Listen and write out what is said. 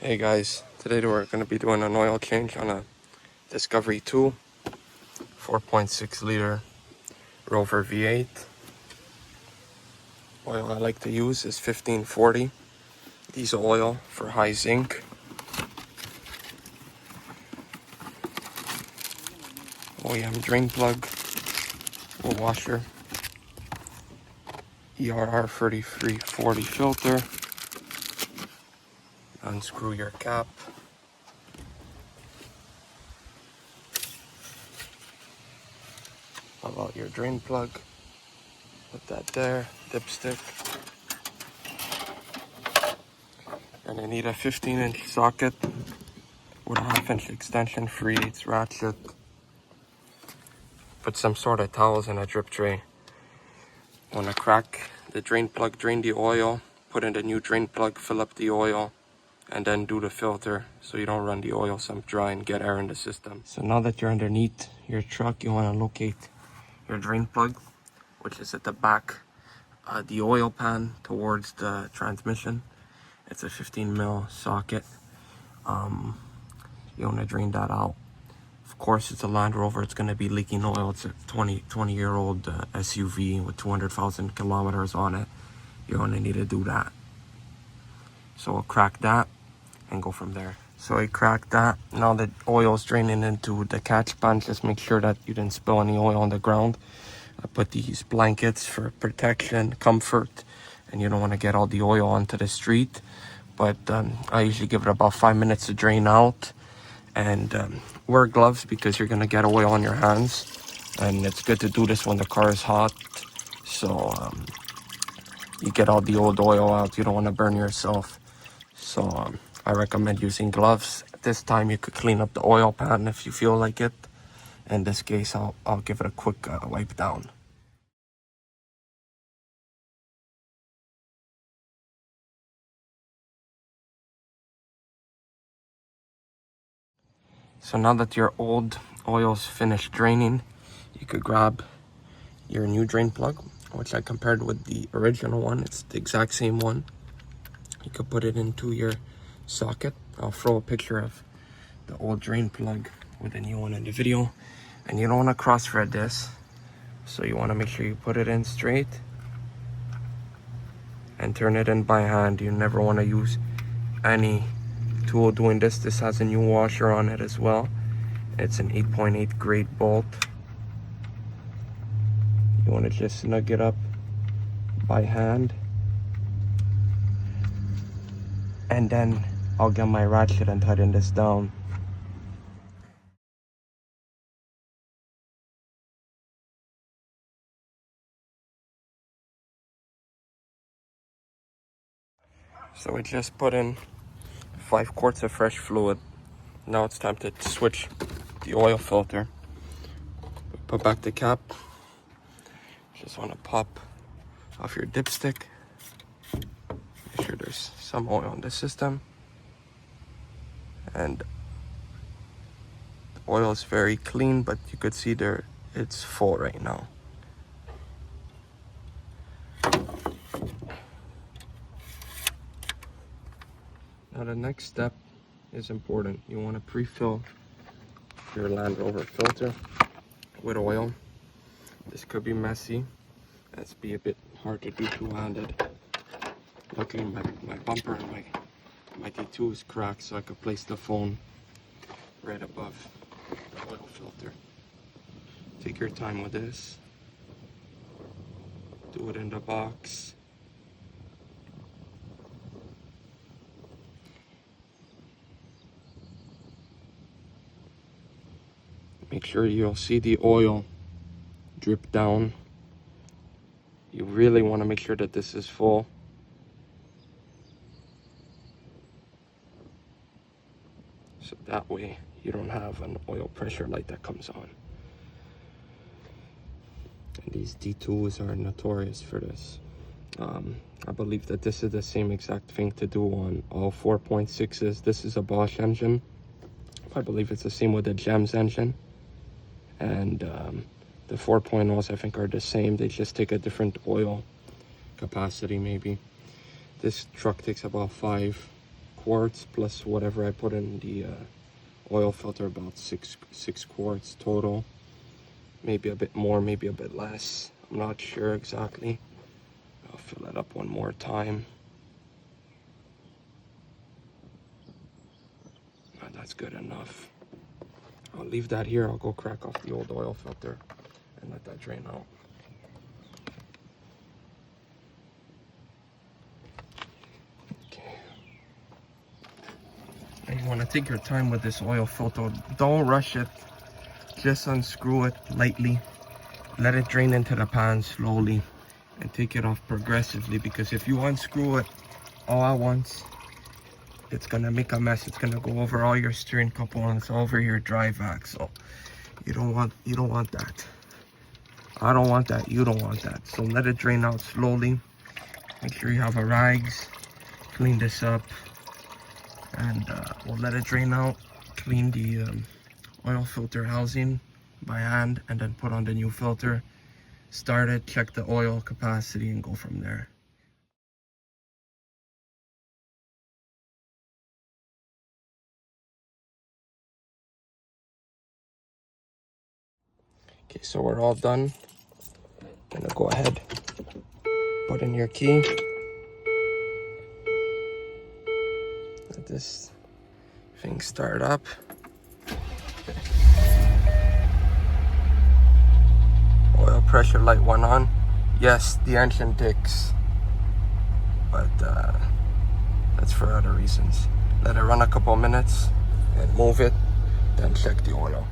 Hey guys, today we're going to be doing an oil change on a Discovery 2 4.6 liter Rover V8. Oil I like to use is 1540 diesel oil for high zinc. OEM drain plug, full washer, ERR 3340 filter. Unscrew your cap. Pull out your drain plug. Put that there, dipstick. And I need a 15-inch socket with a 1/2-inch extension, 3/8 ratchet. Put some sort of towels in a drip tray. Want to crack the drain plug, drain the oil, put in the new drain plug, fill up the oil, and then do the filter so you don't run the oil sump dry and get air in the system. So now that you're underneath your truck, you want to locate your drain plug, which is at the back, the oil pan towards the transmission. It's a 15 mil socket. You want to drain that out. Of course, it's a Land Rover. It's going to be leaking oil. It's a 20-year-old SUV with 200,000 kilometers on it. You're going to need to do that. So we'll crack that and go from there. So I cracked that. Now the oil's draining into the catch pan. Just make sure that you didn't spill any oil on the ground. I put these blankets for protection, comfort, and you don't want to get all the oil onto the street. But I usually give it about 5 minutes to drain out. And wear gloves because you're gonna get oil on your hands, and it's good to do this when the car is hot, so you get all the old oil out. You don't want to burn yourself, so I recommend using gloves. This time you could clean up the oil pan if you feel like it. In this case, I'll give it a quick wipe down. So now that your old oil's finished draining, you could grab your new drain plug, which I compared with the original one. It's the exact same one. You could put it into your socket. I'll throw a picture of the old drain plug with the new one in the video. And you don't want to cross thread this, so you want to make sure you put it in straight and turn it in by hand. You never want to use any tool doing this. This has a new washer on it as well. It's an 8.8 grade bolt. You want to just snug it up by hand, and then I'll get my ratchet and tighten this down. So we just put in 5 quarts of fresh fluid. Now it's time to switch the oil filter. Put back the cap. Just want to pop off your dipstick. Make sure there's some oil in the system. And the oil is very clean, but you could see there it's full right now. Now the next step is important. You want to pre-fill your Land Rover filter with oil. This could be messy. That's be a bit hard to do two-handed. Luckily my bumper and my D2 is cracked, so I could place the phone right above the oil filter. Take your time with this. Do it in the box. Make sure you'll see the oil drip down. You really want to make sure that this is full. So that way you don't have an oil pressure light that comes on. And these D2s are notorious for this. I believe that this is the same exact thing to do on all 4.6s. This is a Bosch engine. I believe it's the same with the GEMS engine. And the 4.0s I think are the same. They just take a different oil capacity maybe. This truck takes about 5 quarts plus whatever I put in the oil filter, about six quarts total. Maybe a bit more, maybe a bit less. I'm not sure exactly. I'll fill it up one more time. That's good enough. I'll leave that here. I'll go crack off the old oil filter and let that drain out. Okay. And you want to take your time with this oil filter. Don't rush it. Just unscrew it lightly. Let it drain into the pan slowly and take it off progressively, because if you unscrew it all at once, it's gonna make a mess. It's gonna go over all your steering couple and it's over your drive axle. You don't want that. I don't want that. You don't want that. So let it drain out slowly. Make sure you have a rags. Clean this up, and we'll let it drain out. Clean the oil filter housing by hand, and then put on the new filter. Start it. Check the oil capacity, and go from there. Okay, so we're all done. Gonna go ahead, put in your key. Let this thing start up. Oil pressure light went on. Yes, the engine ticks, but that's for other reasons. Let it run a couple minutes and move it, then check the oil.